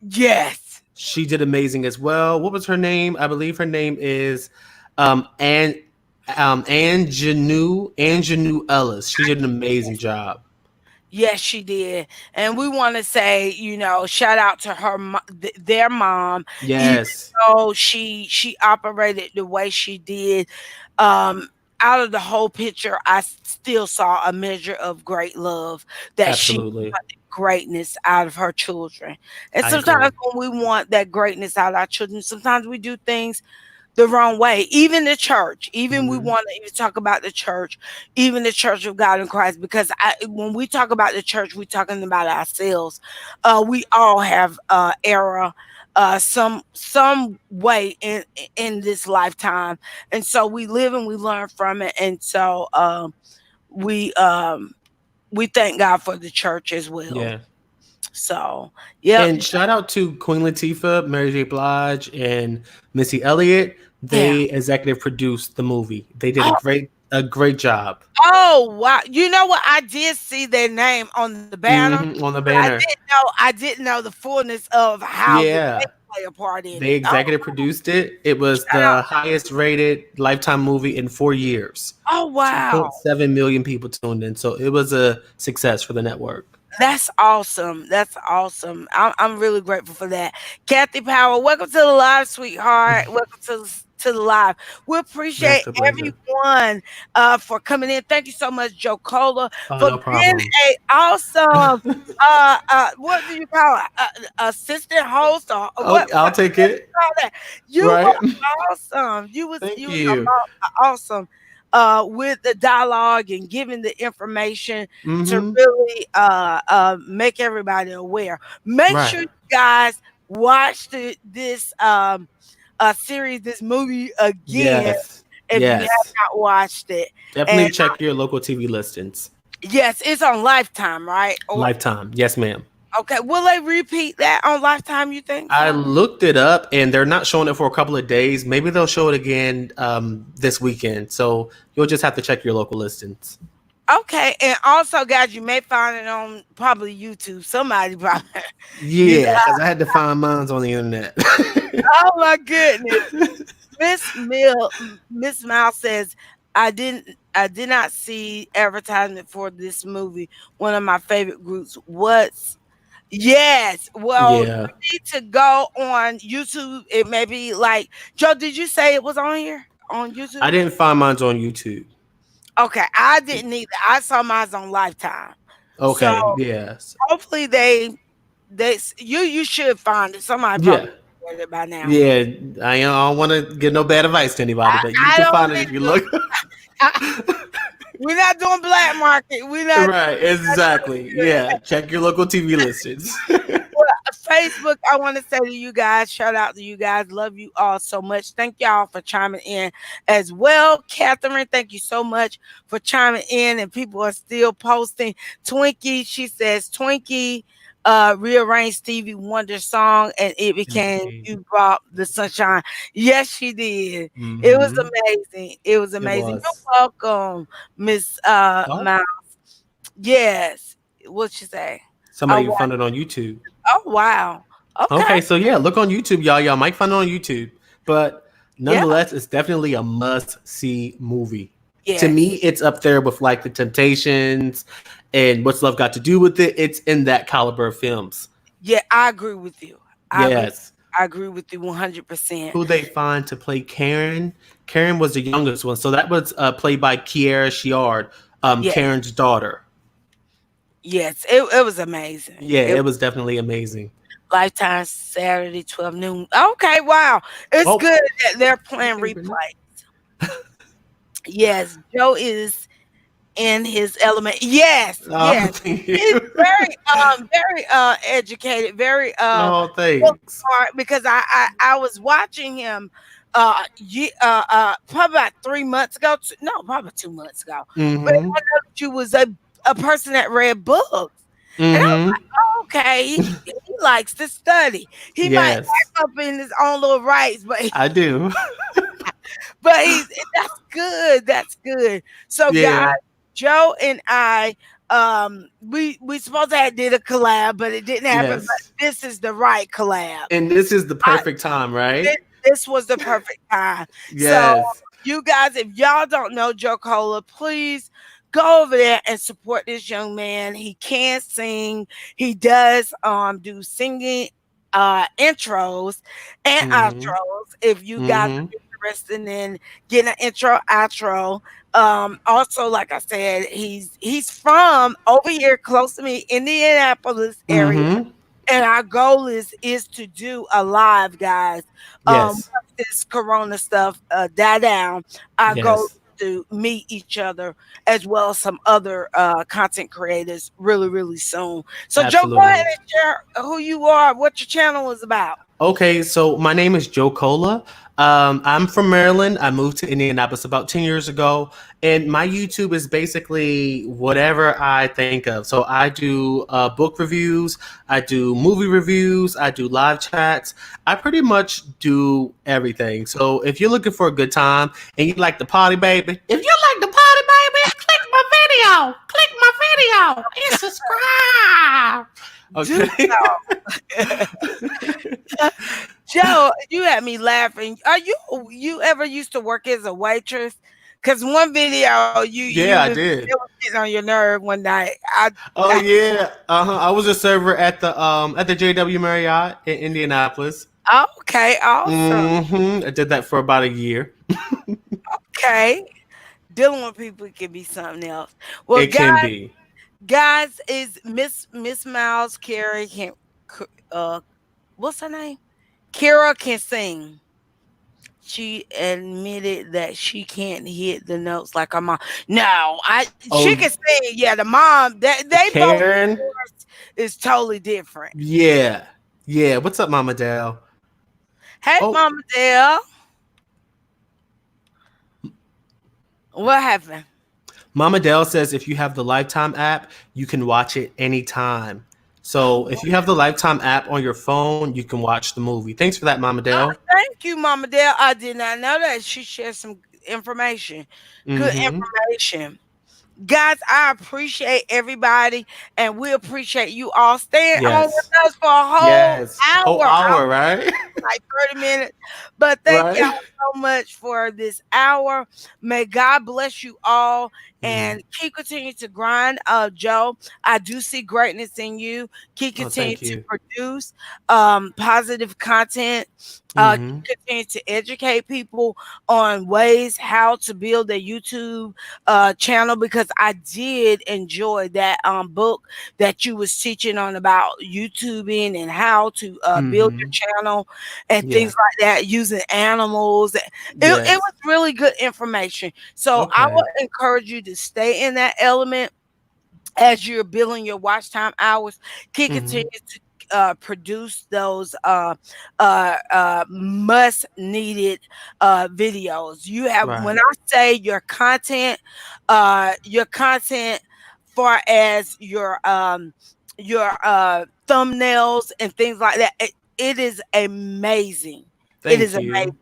yes. she did amazing as well. What was her name? I believe her name is Ann Anjanou Ellis. She did an amazing job. Yes, she did. And we want to say, shout out to their mom, even Yes. though she operated the way she did. Um, Out of the whole picture, I still saw a measure of great love that she Absolutely. greatness out of her children. And I sometimes agree. when we want that greatness out of our children, sometimes we do things the wrong way. Even the church, even we Hmm. want to even talk about the church, even the Church of God in Christ, because when we talk about the church, we're talking about ourselves. We all have error, some way in this lifetime, and so we live and we learn from it, and so we um, we thank God for the church as well. Yeah. So, yep, And shout out to Queen Latifah, Mary J. Blige, and Missy Elliott. yeah. They executive produced the movie. They did Oh, a great job. oh wow! You know what? I did see their name on the banner, On the but banner. I didn't know the fullness of how did they Yeah. play a part in They it. Oh, executive produced it. It was shout out! the highest rated Lifetime movie in 4 years. Oh wow! 2.7 million people tuned in. So it was a success for the network. That's awesome. That's awesome. I'm really grateful for that. Kathy Power, welcome to the live, sweetheart. Welcome to the live. We appreciate That's a pleasure. everyone for coming in. Thank you so much, Joe Cola, Oh, for no being problem. a awesome what do you call it? Assistant host or Oh, I'll take what do you it. call that? You Right. were awesome. Thank You was you. awesome with the dialogue and giving the information to Mm-hmm. really make everybody aware. Make Right. sure you guys watch this series, this movie again Yes. if you have Yes. not watched it. And Definitely check your local TV listings. yes, it's on Lifetime, right? Or Lifetime. Yes, ma'am. okay, will they repeat that on Lifetime? You think I so? looked it up and they're not showing it for a couple of days. Maybe they'll show it again this weekend. So you'll just have to check your local listings. Okay, and also, guys, you may find it on probably YouTube. Somebody probably, you know. Yeah, because I had to find mines on the internet. Oh my goodness. Miss Miles says, I did not see advertisement for this movie. One of my favorite groups. What's yes. Well, you Yeah. need to go on YouTube. It may be like Joe, did you say it was on here? On I YouTube? didn't find mines on YouTube. Okay, I didn't either. I saw mine on Lifetime. So Okay. Yes. hopefully you should find it. Somebody Yeah. probably read it by now. Yeah. I don't want to give no bad advice to anybody, but you I can don't find it need if you look. to. We're not doing black market. Right. We're not Exactly. doing Yeah. Check your local TV listings. well, Facebook, I want to say to you guys, shout out to you guys. Love you all so much. Thank y'all for chiming in as well. Catherine, thank you so much for chiming in. And people are still posting. Twinkie, she says, Twinkie rearranged Stevie Wonder's song and it became Indeed. You Brought the Sunshine. Yes, she did. It was Mm-hmm. amazing. It was It amazing. was. You're welcome, Miss Oh, Miles. Yes. What'd she say? somebody Oh, can find it on YouTube. oh wow. Okay. Okay, so yeah, look on YouTube, y'all. Y'all might find it on YouTube, but Yeah. nonetheless, it's definitely a must-see movie. To me, Yes. it's up there with like The Temptations and What's Love Got to Do with It. It's in that caliber of films. Yeah, I agree with you. I agree. Yes. I agree with you 100%. Who they find to play Karen? Karen was the youngest one, so that was played by Kiera Shiard, Yeah. Karen's daughter. Yes. It was amazing. Yeah, It it was definitely amazing. Lifetime Saturday 12 noon. Okay, wow. It's Oh, good that they're playing okay, Brittany. replay. Yes, Joe is in his element. Yes, Oh, yes. thank He's you. very educated, very Oh, well thanks. smart because I was watching him probably about 3 months ago. No, probably 2 months ago. But I Mm-hmm. know that you was a person that read books. And I was Mm-hmm. like, oh, okay, he likes to study. He might Yes, act up in his own little rights, but I do. but that's good. That's good. So guys, Yeah. Joe and I we supposed to have did a collab, but it didn't happen. But Yes. this is the right collab. And this is the I, perfect time, right? this was the perfect time. So Yes. you guys, if y'all don't know Joe Cola, please go over there and support this young man. He can sing. He does do singing intros and Mm-hmm. outros if you guys Mm-hmm. interested in getting an intro, outro. Also, like I said, he's from over here close to me, Indianapolis area. Mm-hmm. And our goal is to do a live, guys. Yes. Once this corona stuff die down, our goal Yes. is to meet each other as well as some other content creators really, really soon. So Joe, go ahead Absolutely. and share who you are, what your channel is about. Okay, so my name is Joe Cola. I'm from Maryland. I moved to Indianapolis about 10 years ago. And my YouTube is basically whatever I think of. So I do book reviews, I do movie reviews, I do live chats. I pretty much do everything. So if you're looking for a good time and you like the party, baby, if you like the party, baby, click my video, and subscribe. Do Okay. so. Joe, you had me laughing. Are you ever used to work as a waitress? Cause one video you Yeah, was I it did. was getting on your nerve one night. Oh I yeah, I was a server at the JW Marriott in Indianapolis. okay, awesome. I did that for about a year. Okay, dealing with people can be something else. Well, It can be. guys, is Miss Miles Carey can uh what's her name? Kara can sing. She admitted that she can't hit the notes like her mom. No, I she Oh, can sing. Yeah, the mom they both Karen. voice is totally different. Yeah, yeah. What's up, Mama Dell? Hey, Oh, Mama Dale, what happened? Mama Dell says if you have the Lifetime app, you can watch it anytime. Oh, So if you have the Lifetime app on your phone, you can watch the movie. Thanks for that, Mama Dell. thank you, Mama Dale. I did not know that she shared some information. Good Mm-hmm. information. Guys, I appreciate everybody, and we appreciate you all staying on Yes. with us for a whole Yes. Whole hour. hour, right? Like 30 minutes. But thank y'all Right. so much for this hour. May God bless you all Mm-hmm. and keep continuing to grind. Joe, I do see greatness in you. Keep Oh, continuing thank to you. produce positive content. Mm-hmm. Continue to educate people on ways how to build a YouTube channel because I did enjoy that book that you was teaching on about YouTubing and how to build your Mm-hmm. channel and things Yeah. like that using animals. It Yes. was really good information. So I would Okay. encourage you to stay in that element as you're building your watch time hours. Keep Mm-hmm. continue to produce those must needed videos. You have Right. when I say your content far as your thumbnails and things like that, it is amazing. It Thank is amazing. you.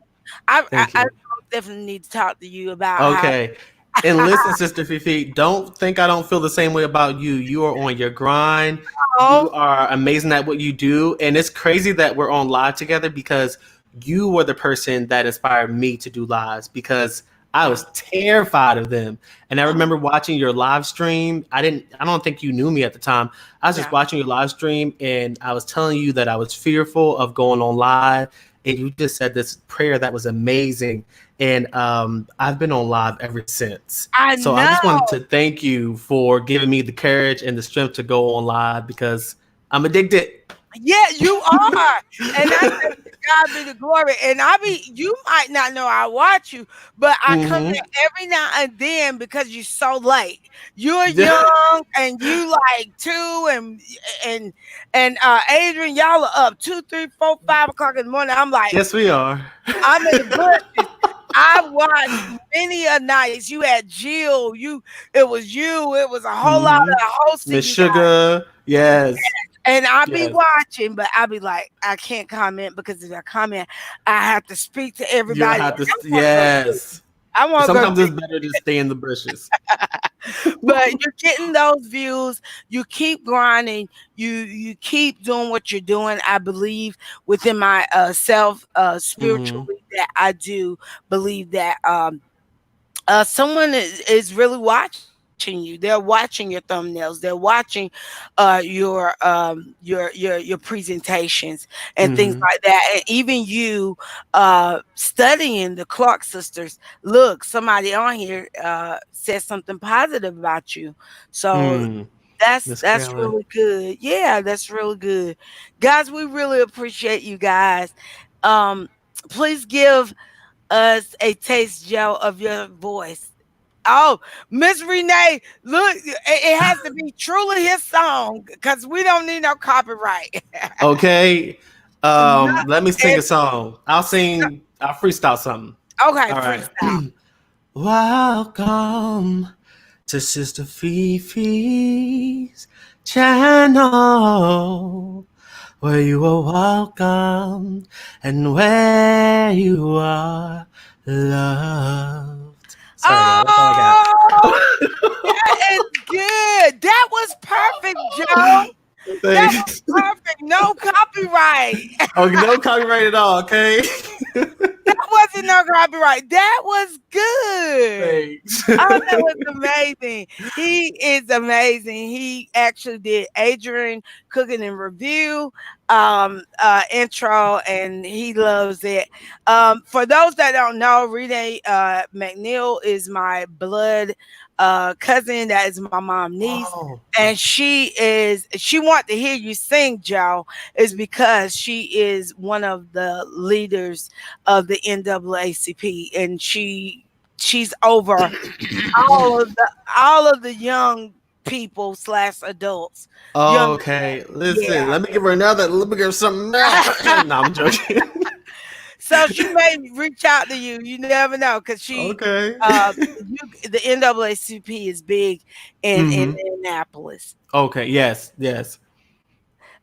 I Thank you. definitely need to talk to you about how. Okay. And listen, Sister Fifi, don't think I don't feel the same way about you. You are on your grind. You Oh, are amazing at what you do. And it's crazy that we're on live together because you were the person that inspired me to do lives because I was terrified of them. And I remember watching your live stream. I don't think you knew me at the time. I was just yeah. watching your live stream and I was telling you that I was fearful of going on live. And you just said this prayer that was amazing. And I've been on live ever since. I So I just know. wanted to thank you for giving me the courage and the strength to go on live because I'm addicted. Yeah, you are. And I said, to God be the glory. And you might not know I watch you, but I come Mm-hmm. in every now and then because you're so late. You're young and you like two and Adrian, y'all are up 2, 3, 4, 5 o'clock in the morning. I'm like, Yes, we are. I'm in the bushes. I watched many a nights. You had Jill, it was you, it was a whole lot Mm-hmm. of hosts of Miss you guys. Sugar. Yes. And I be Yes. watching, but I be like, I can't comment because if I comment, I have to speak to You'll everybody. have to. I want to go to sleep. Yes. I want to go to Sometimes it's better to stay in the bushes. but you're getting those views. You keep grinding. You keep doing what you're doing. I believe within my self Mm-hmm. spiritually that I do believe that someone is really watching. watching you. They're watching your thumbnails. They're watching your presentations and things Hmm. like that. And even you studying the Clark sisters. Look, somebody on here said something positive about you. So Mm. Miss that's Carolyn. really good. Yeah, that's really good. Guys, we really appreciate you guys. Um, please give us a taste, Joe, of your voice. Oh, Miss Renee, look, it has to be truly his song because we don't need no copyright. Okay. No, Let me sing a it's song. I'll freestyle something. okay, All right. freestyle. Welcome to Sister Fefe's channel, where you are welcome and where you are loved. Sorry, guys. That's all I got. Oh, that is good. That was perfect, Joe. That was Thanks. perfect. No copyright. Oh, no copyright at all. Okay. That wasn't no copyright. That was good. Thanks. Oh, that was amazing. He is amazing. He actually did Adrian Cooking and Review intro, and he loves it. For those that don't know, Renee McNeil is my blood cousin. That is my mom niece. Oh. And she want to hear you sing, Joe, is because she is one of the leaders of the NAACP, and she's over all of the young people slash adults. Young Okay, listen. Yeah. Let me give her another. Let me give her something else. No, I'm joking. So she may reach out to you. You never know because Okay. the NAACP is big in Mm-hmm. Indianapolis. Okay. Yes. Yes.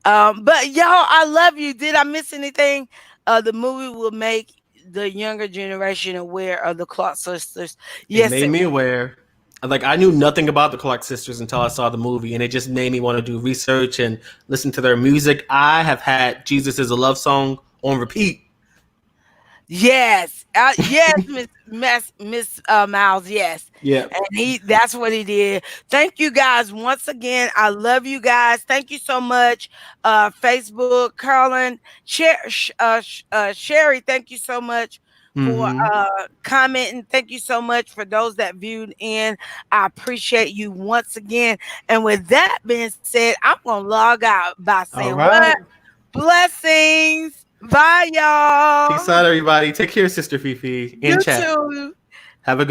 But y'all, I love you. Did I miss anything? The movie will make the younger generation aware of the Clark sisters. It Yes, made it me will. aware. Like I knew nothing about the Clark sisters until I saw the movie, and it just made me want to do research and listen to their music. I have had "Jesus Is a Love Song" on repeat. Yes, yes, Miss Miles, yes, Yeah. and that's what he did. Thank you guys once again. I love you guys. Thank you so much, Facebook, Carolyn, Sherry. Thank you so much for Mm-hmm. commenting. Thank you so much for those that viewed in. I appreciate you once again. And with that being said, I'm gonna log out by All saying what right. blessings. Bye, Peace y'all. out, everybody. Take care, Sister Fifi. In You chat. too. Have a good